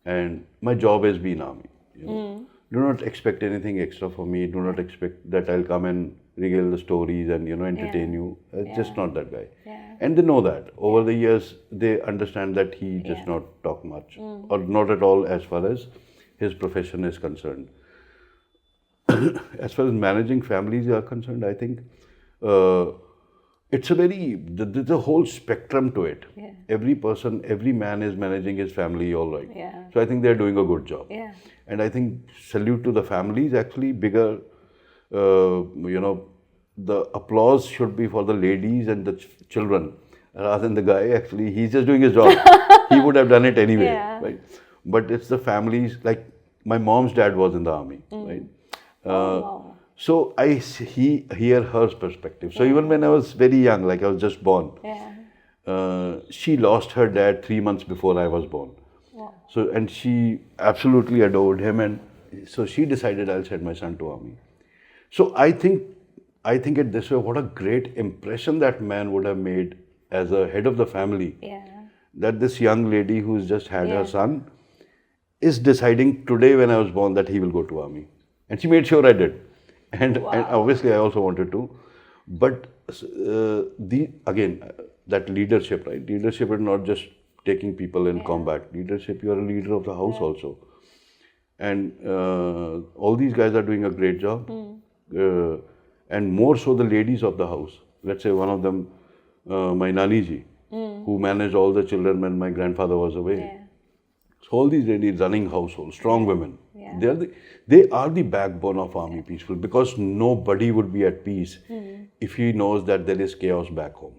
and my job is being army. You know? Do not expect anything extra from me. Do not expect that I'll come and regale the stories and entertain you. Just not that guy. And they know that. Over the years, they understand that he does not talk much or not at all as far as his profession is concerned. As far as managing families are concerned, I think it's there's a whole spectrum to it. Every person, every man is managing his family all right. So I think they're doing a good job. And I think salute to the families, actually bigger, the applause should be for the ladies and the children rather than the guy. Actually, he's just doing his job. He would have done it anyway, right? But it's the families, like my mom's dad was in the army, right? Wow. So I hear her perspective. So even when I was very young, like I was just born, she lost her dad 3 months before I was born. Wow. So, and she absolutely adored him, and so she decided I'll send my son to army. So I think it this way, what a great impression that man would have made as a head of the family. That this young lady who's just had her son is deciding today when I was born that he will go to army. And she made sure I did. And obviously I also wanted to. But that leadership, right? Leadership is not just taking people in combat. Leadership, you are a leader of the house also. And all these guys are doing a great job. And more so the ladies of the house. Let's say one of them, my Nani ji, who managed all the children when my grandfather was away. So all these ladies running households, strong women. They are the backbone of army peaceful, because nobody would be at peace if he knows that there is chaos back home.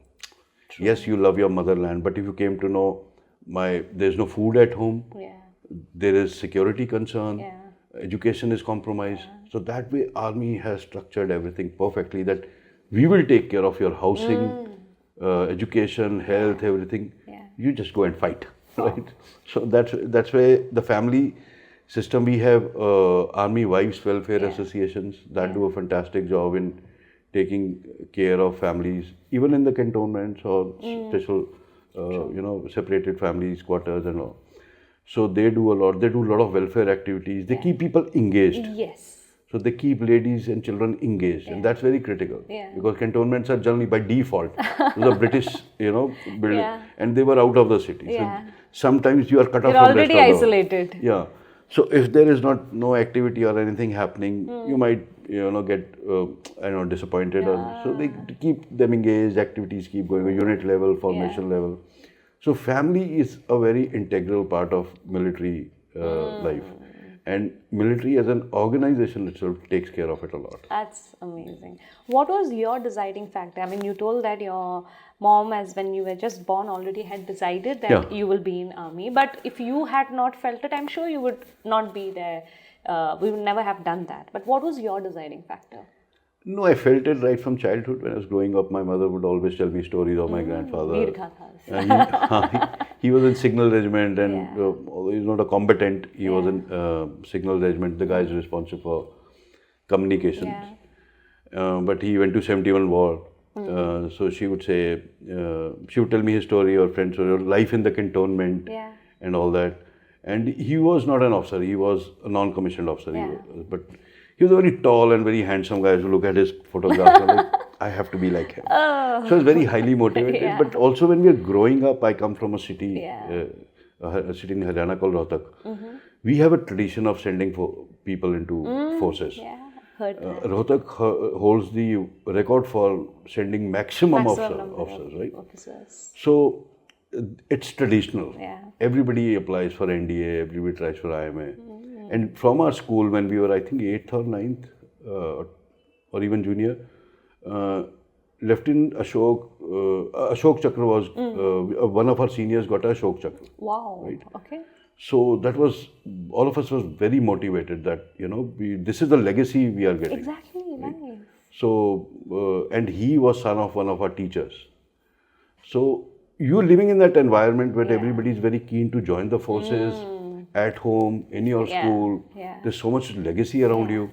True. Yes, you love your motherland, but if you came to know there's no food at home, there is security concern, education is compromised. So that way army has structured everything perfectly, that we will take care of your housing, education, health, everything. You just go and fight, right? So that's why the family system. We have Army Wives Welfare Associations that do a fantastic job in taking care of families, even in the cantonments or special, separated families, quarters and all. So they do a lot. They do a lot of welfare activities. They keep people engaged. Yes. So they keep ladies and children engaged, and that's very critical. Because cantonments are generally by default the British, building, and they were out of the city. So sometimes you are cut off You're from the rest already of the world. isolated. Yeah. So if there is no activity or anything happening, you might get disappointed. Or, so they keep them engaged. Activities keep going, unit level, formation level. So family is a very integral part of military life. And military as an organization itself takes care of it a lot. That's amazing. What was your deciding factor? I mean, you told that your mom, as when you were just born, already had decided that you will be in army. But if you had not felt it, I'm sure you would not be there. We would never have done that. But what was your deciding factor? No, I felt it right from childhood. When I was growing up, my mother would always tell me stories of my grandfather. He was in signal regiment, and although he's not a combatant, he was in signal regiment. The guy is responsible for communications. But he went to 71 war. So she would say, she would tell me his story or friend's story, or life in the cantonment and all that. And he was not an officer. He was a non-commissioned officer. But he was a very tall and very handsome guy. So look at his photographs, I'm like, I have to be like him. So I was very highly motivated. But also when we are growing up, I come from a city, a city in Haryana called Rohtak. We have a tradition of sending people into forces. Rohtak holds the record for sending maximum officers, right? So it's traditional. Everybody applies for NDA, everybody tries for IMA. And from our school, when we were, I think, 8th or 9th, or even junior, Lieutenant Ashok Chakra was, one of our seniors got a Ashok Chakra. Wow. Right? Okay. So that was, all of us was very motivated that, this is the legacy we are getting. Exactly, nice. So, and he was son of one of our teachers. So you're living in that environment where everybody is very keen to join the forces. At home, in your school, there's so much legacy around you.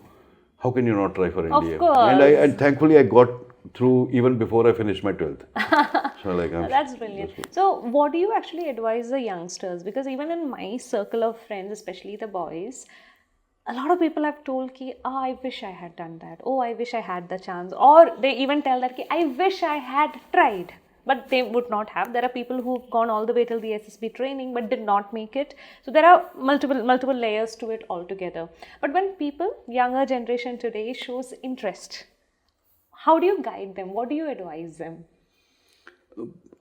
How can you not try for NDA? Of course. And thankfully I got through even before I finished my 12th. So that's brilliant. So what do you actually advise the youngsters? Because even in my circle of friends, especially the boys, a lot of people have told ki, I wish I had done that. Oh, I wish I had the chance. Or they even tell that ki, I wish I had tried. But they would not have. There are people who've gone all the way till the SSB training but did not make it. So there are multiple layers to it altogether. But when people, younger generation today, shows interest, how do you guide them? What do you advise them?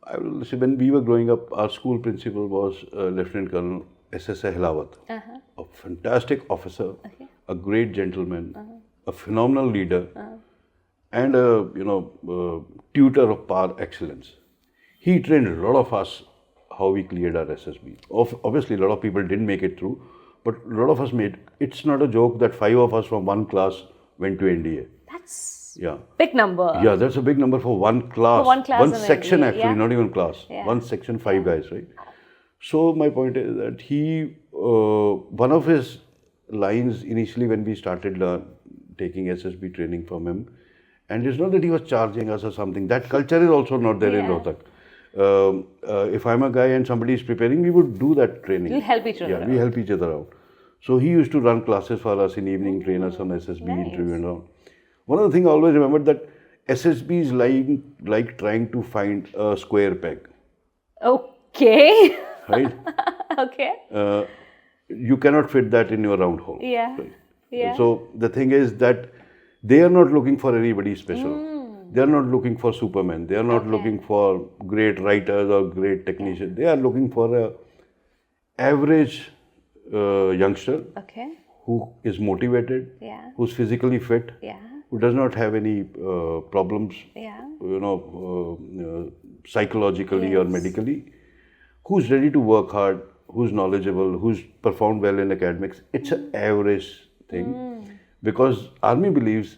I will say, when we were growing up, our school principal was Lieutenant Colonel S.S. Hilawat, a fantastic officer, a great gentleman, a phenomenal leader, and a tutor of par excellence. He trained a lot of us how we cleared our SSB. Obviously, a lot of people didn't make it through, but a lot of us made. It's not a joke that 5 of us from one class went to NDA. That's big number. Yeah, that's a big number for one class. For one class, one section NDA, actually, not even class. One section, 5 guys, right? So my point is that he, one of his lines initially when we started taking SSB training from him, and it's not that he was charging us or something. That culture is also not there in Rohtak. If I'm a guy and somebody is preparing, we would do that training. We'll help each other out. We help each other out. So he used to run classes for us in evening, train us on SSB, interview and all. One of the things I always remembered that SSB is like trying to find a square peg. Okay. Right? Okay. You cannot fit that in your round hole. Yeah. Right? Yeah. So the thing is that they are not looking for anybody special. They are not looking for supermen. They are not looking for great writers or great technicians. They are looking for a average youngster who is motivated, who's physically fit, who does not have any problems, psychologically or medically, who's ready to work hard, who's knowledgeable, who's performed well in academics. It's an average thing. Because Army believes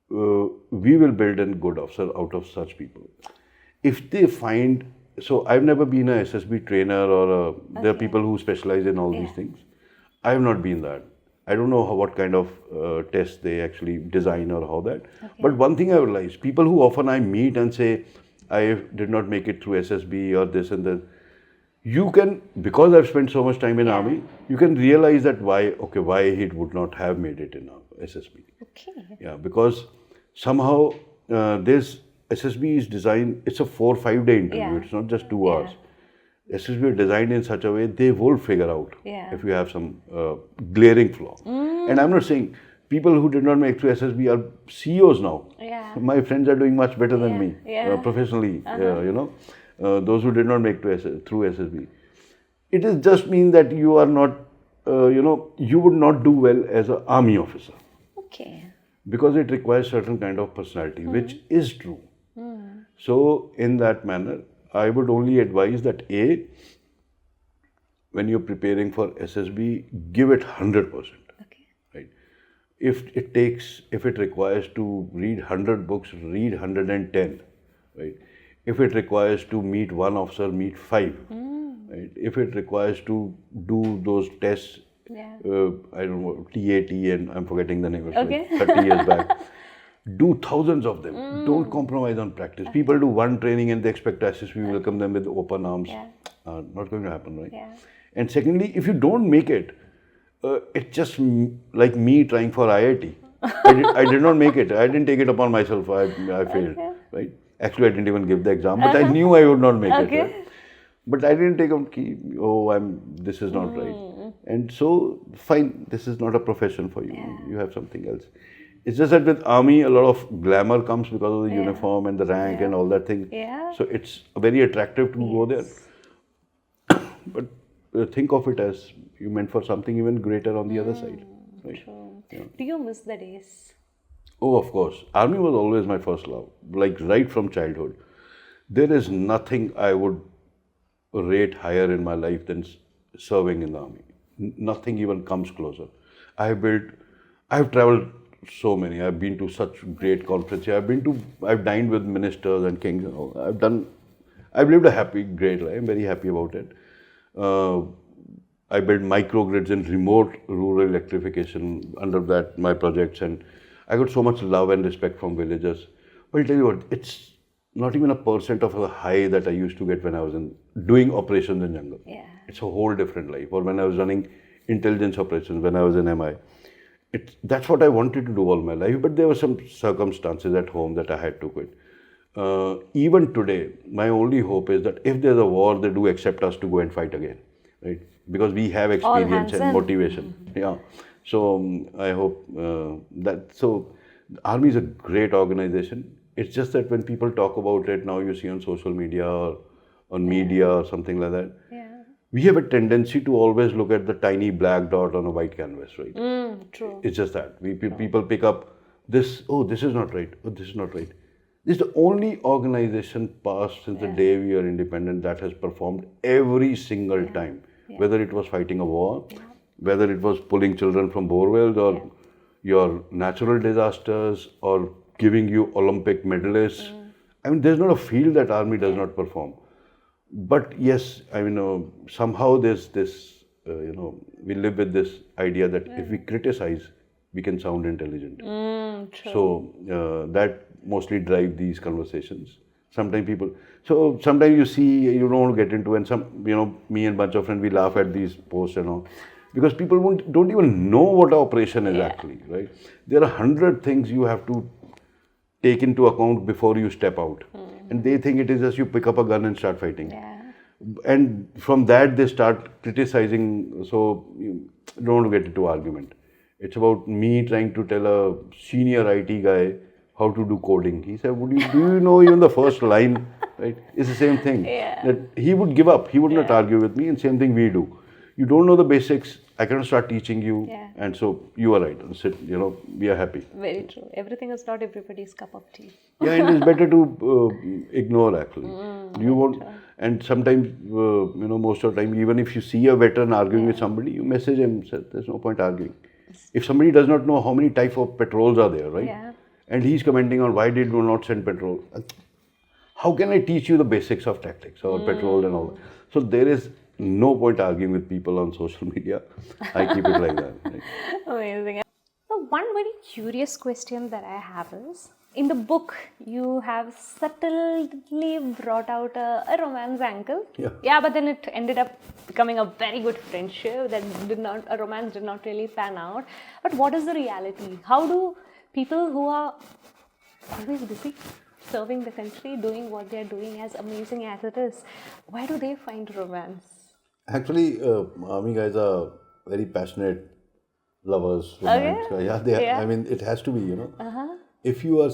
we will build a good officer out of such people. If they find, so I've never been a SSB trainer or there are people who specialize in all these things. I have not been that. I don't know what kind of tests they actually design or how that. Okay. But one thing I realize, people who often I meet and say, I did not make it through SSB or this and that, you can, because I've spent so much time in army, you can realize that why he would not have made it in SSB. Okay. Yeah, because somehow this SSB is designed, it's a 4-5 day interview, Yeah. it's not just 2 hours. SSB is designed in such a way they will figure out if you have some glaring flaw. And I'm not saying people who did not make through SSB are CEOs now. Yeah. My friends are doing much better than me professionally. Those who did not make through SSB. It is just mean that you are not, you would not do well as an army officer. Okay. Because it requires certain kind of personality, which is true. So in that manner, I would only advise that when you're preparing for SSB, give it 100%. Okay. Right? If it requires to read 100 books, read 110. Right? If it requires to meet one officer, meet 5. Right? If it requires to do those tests, I don't know, TAT, and I'm forgetting the name, it's like 30 years back. Do thousands of them. Don't compromise on practice. People do one training and they expect SSB, we welcome them with open arms. Not going to happen, right? And secondly, if you don't make it, it's just like me trying for IIT. I did not make it. I didn't take it upon myself. I failed, right? Actually, I didn't even give the exam, but I knew I would not make it. Right? But I didn't take up this is not right. And so, fine, this is not a profession for you. You have something else. It's just that with army, a lot of glamour comes because of the uniform and the rank and all that thing. So it's very attractive to go there. But think of it as you meant for something even greater on the other side. Right? True. Do you miss the days? Oh, of course. Army was always my first love, like right from childhood. There is nothing I would rate higher in my life than serving in the army. Nothing even comes closer. I've traveled so many. I've been to such great conferences. I've dined with ministers and kings and all. I've lived a happy, great life. I'm very happy about it. I built microgrids in remote rural electrification under that, my projects, and I got so much love and respect from villagers. But I'll tell you what, it's not even a percent of the high that I used to get when I was doing operations in jungle. It's a whole different life. Or when I was running intelligence operations, when I was in MI. That's what I wanted to do all my life, but there were some circumstances at home that I had to quit. Even today, my only hope is that if there's a war, they do accept us to go and fight again, right? Because we have experience and motivation. So I hope So the army is a great organization. It's just that when people talk about it now, you see on social media or on media or something like that. We have a tendency to always look at the tiny black dot on a white canvas, right? True. It's just that. People pick up this, this is not right, this is not right. This is the only organization past since the day we are independent that has performed every single time. Whether it was fighting a war, whether it was pulling children from borewells or your natural disasters or giving you Olympic medalists. I mean, there's not a field that army does not perform. But yes, I mean, somehow there's this, we live with this idea that if we criticize, we can sound intelligent. True. So that mostly drive these conversations. Sometimes you see, you don't want to get into, and me and a bunch of friends, we laugh at these posts and all. Because people don't even know what an operation is actually, right? There are 100 things you have to take into account before you step out. And they think it is just you pick up a gun and start fighting. And from that they start criticizing, so you don't want to get into argument. It's about me trying to tell a senior IT guy how to do coding. He said, do you know even the first line? Right? It's the same thing. That he would give up. He would not argue with me, and same thing we do. You don't know the basics, I cannot start teaching you. And so you are right. Sit, we are happy. Very true. Everything is not everybody's cup of tea. And it's better to ignore actually. You won't, and sometimes, most of the time, even if you see a veteran arguing with somebody, you message him, say, there's no point arguing. If somebody does not know how many types of patrols are there, right? And he's commenting on why did you not send patrol? How can I teach you the basics of tactics or patrol and all? So there is no point arguing with people on social media. I keep it like that. Right? Amazing. So one very curious question that I have is, in the book, you have subtly brought out a romance angle. Yeah. Yeah, but then it ended up becoming a very good friendship that a romance did not really pan out. But what is the reality? How do people who are always busy serving the country, doing what they are doing, as amazing as it is, where do they find romance? Actually, army guys are very passionate lovers, romance. Okay. Yeah, they. Yeah. I mean, it has to be. If you are,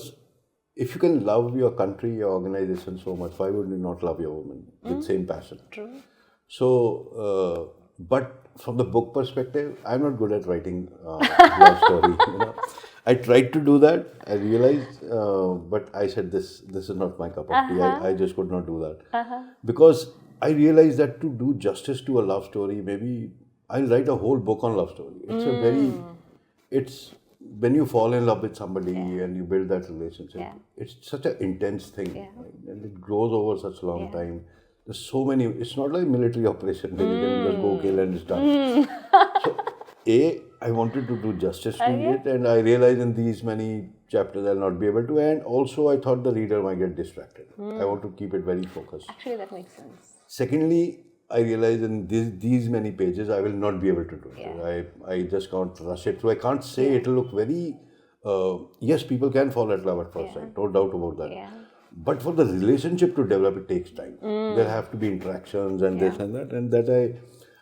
if you can love your country, your organization so much, why would you not love your woman with same passion? True. So, but from the book perspective, I'm not good at writing love story. I tried to do that. I realized, but I said this is not my cup of tea. I just could not do that because I realized that to do justice to a love story, maybe I'll write a whole book on love story. It's when you fall in love with somebody and you build that relationship. It's such an intense thing, right? And it grows over such a long time. There's so many. It's not like military operation where you can just go kill and it's done. So, I wanted to do justice to it, and I realized in these many chapters I'll not be able to. And also, I thought the reader might get distracted. I want to keep it very focused. Actually, that makes sense. Secondly, I realized in these many pages I will not be able to do it. I just can't rush it through. I can't say it'll look very. Yes, people can fall at love at first sight, no doubt about that. But for the relationship to develop, it takes time. There have to be interactions and this and that, and that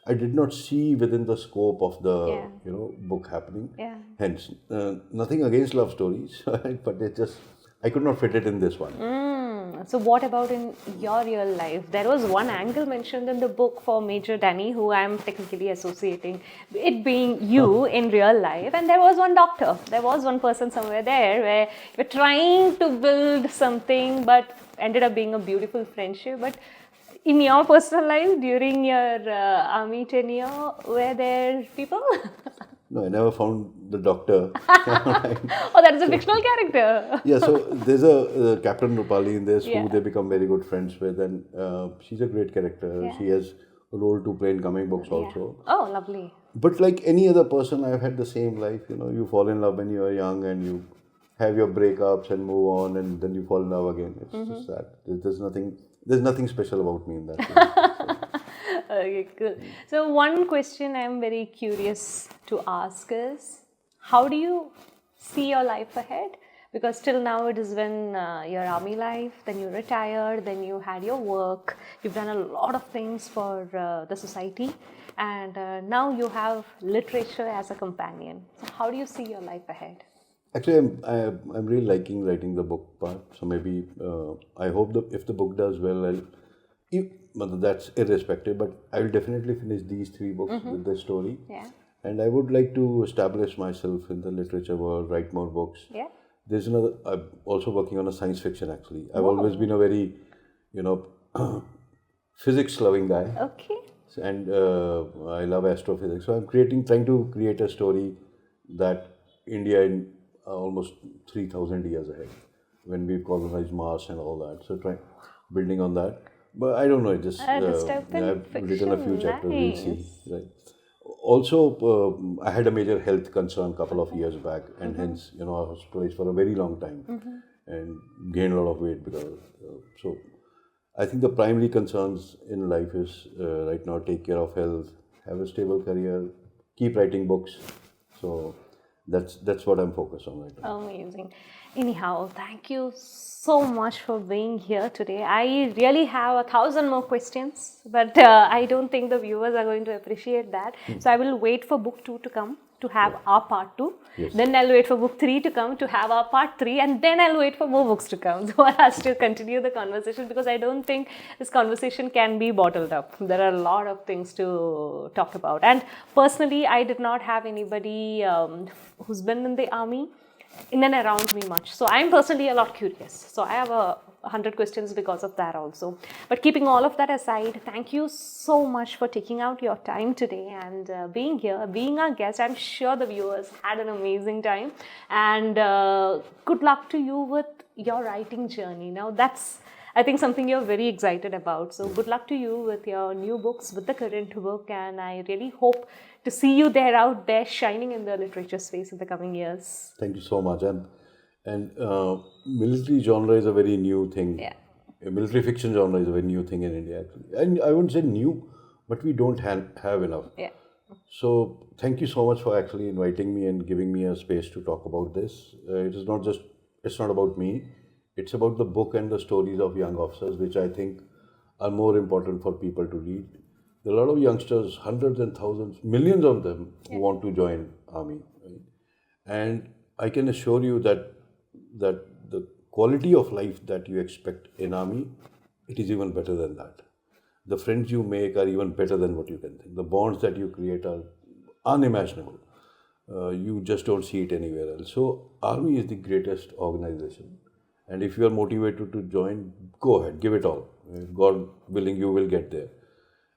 I did not see within the scope of the book happening. Hence, nothing against love stories, but it just I could not fit it in this one. So what about in your real life? There was one angle mentioned in the book for Major Danny, who I am technically associating it being you in real life, and there was one doctor. There was one person somewhere there where you're trying to build something, but ended up being a beautiful friendship. But in your personal life, during your army tenure, were there people? No, I never found the doctor. Oh, that is a fictional character. Yeah, so there's a Captain Rupali in this who they become very good friends with, and she's a great character. She has a role to play in comic books also. Oh, lovely. But like any other person, I've had the same life. You fall in love when you are young and you have your breakups and move on, and then you fall in love again. It's just that. There's nothing special about me in that. Okay, cool. So one question I'm very curious to ask is, how do you see your life ahead? Because till now it has been your army life, then you retired, then you had your work, you've done a lot of things for the society, and now you have literature as a companion. So how do you see your life ahead? Actually, I'm really liking writing the book part. So maybe I hope that if the book does well, that's irrespective. But I will definitely finish these 3 books with the story. Yeah. And I would like to establish myself in the literature world, write more books. Yeah. There's another. I'm also working on a science fiction. Actually, I've always been a very, physics-loving guy. Okay. And I love astrophysics. So I'm trying to create a story that India in almost 3,000 years ahead, when we've colonized Mars and all that. So building on that. But I don't know. It just I've written a few chapters. We'll see. Right. Also, I had a major health concern a couple of years back, and hence, I was hospitalized for a very long time and gained a lot of weight because. So, I think the primary concerns in life is right now take care of health, have a stable career, keep writing books. So. That's what I'm focused on right now. Amazing. Anyhow, thank you so much for being here today. I really have 1,000 more questions, but I don't think the viewers are going to appreciate that. So I will wait for book 2 to come to have our part 2. Yes. Then I'll wait for book 3 to come to have our part 3, and then I'll wait for more books to come. So I have to continue the conversation because I don't think this conversation can be bottled up. There are a lot of things to talk about. And personally, I did not have anybody who's been in the army in and around me much. So I'm personally a lot curious. So I have 100 questions because of that also. But keeping all of that aside, thank you so much for taking out your time today and being here, being our guest. I'm sure the viewers had an amazing time. And good luck to you with your writing journey. Now that's I think something you're very excited about. So good luck to you with your new books, with the current book, and I really hope to see you there out there shining in the literature space in the coming years. Thank you so much. And military genre is a very new thing. Yeah. Military fiction genre is a very new thing in India, actually. And I wouldn't say new, but we don't have enough. Yeah. So thank you so much for actually inviting me and giving me a space to talk about this. It's not about me. It's about the book and the stories of young officers, which I think are more important for people to read. There are a lot of youngsters, hundreds and thousands, millions of them who want to join army. Right? And I can assure you that the quality of life that you expect in army, it is even better than that. The friends you make are even better than what you can think. The bonds that you create are unimaginable. You just don't see it anywhere else. So army is the greatest organization. And if you are motivated to join, go ahead, give it all. God willing, you will get there.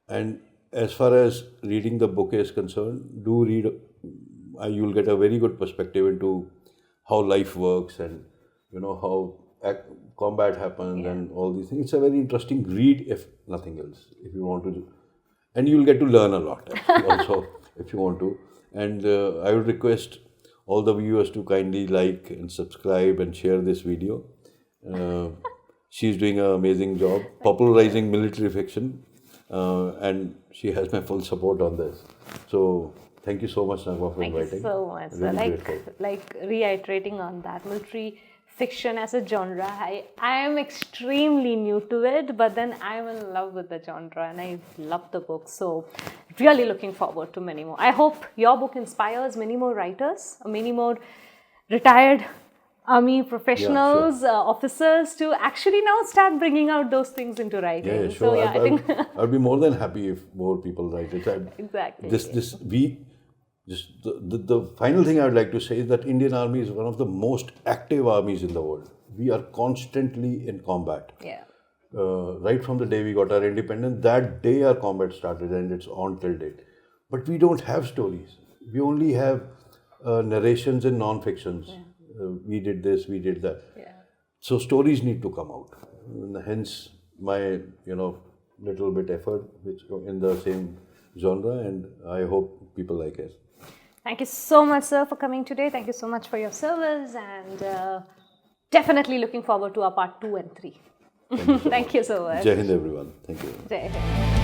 And as far as reading the book is concerned, do read. You'll get a very good perspective into how life works and how combat happens and all these things. It's a very interesting read, if nothing else, if you want to. And you'll get to learn a lot also, if you want to. And I would request all the viewers to kindly like and subscribe and share this video. She's doing an amazing job popularizing military fiction, and she has my full support on this. So thank you so much, Naghma, for inviting. Thank you so much. Really Like reiterating on that, military fiction as a genre, I am extremely new to it, but then I'm in love with the genre and I love the book. So really looking forward to many more. I hope your book inspires many more writers, many more retired army professionals, officers to actually now start bringing out those things into writing. Yeah, sure. So yeah, I think I'd be more than happy if more people write it. exactly. The final thing I would like to say is that Indian Army is one of the most active armies in the world. We are constantly in combat. Yeah. Right from the day we got our independence, that day our combat started and it's on till date. But we don't have stories. We only have narrations and non-fictions. Yeah. We did this, we did that. Yeah. So stories need to come out. And hence my little bit effort which in the same genre, and I hope people like it. Thank you so much, sir, for coming today. Thank you so much for your service, and definitely looking forward to our part 2 and 3. Thank you so Thank you so much. Jai Hind, everyone. Thank you. Jai Hind.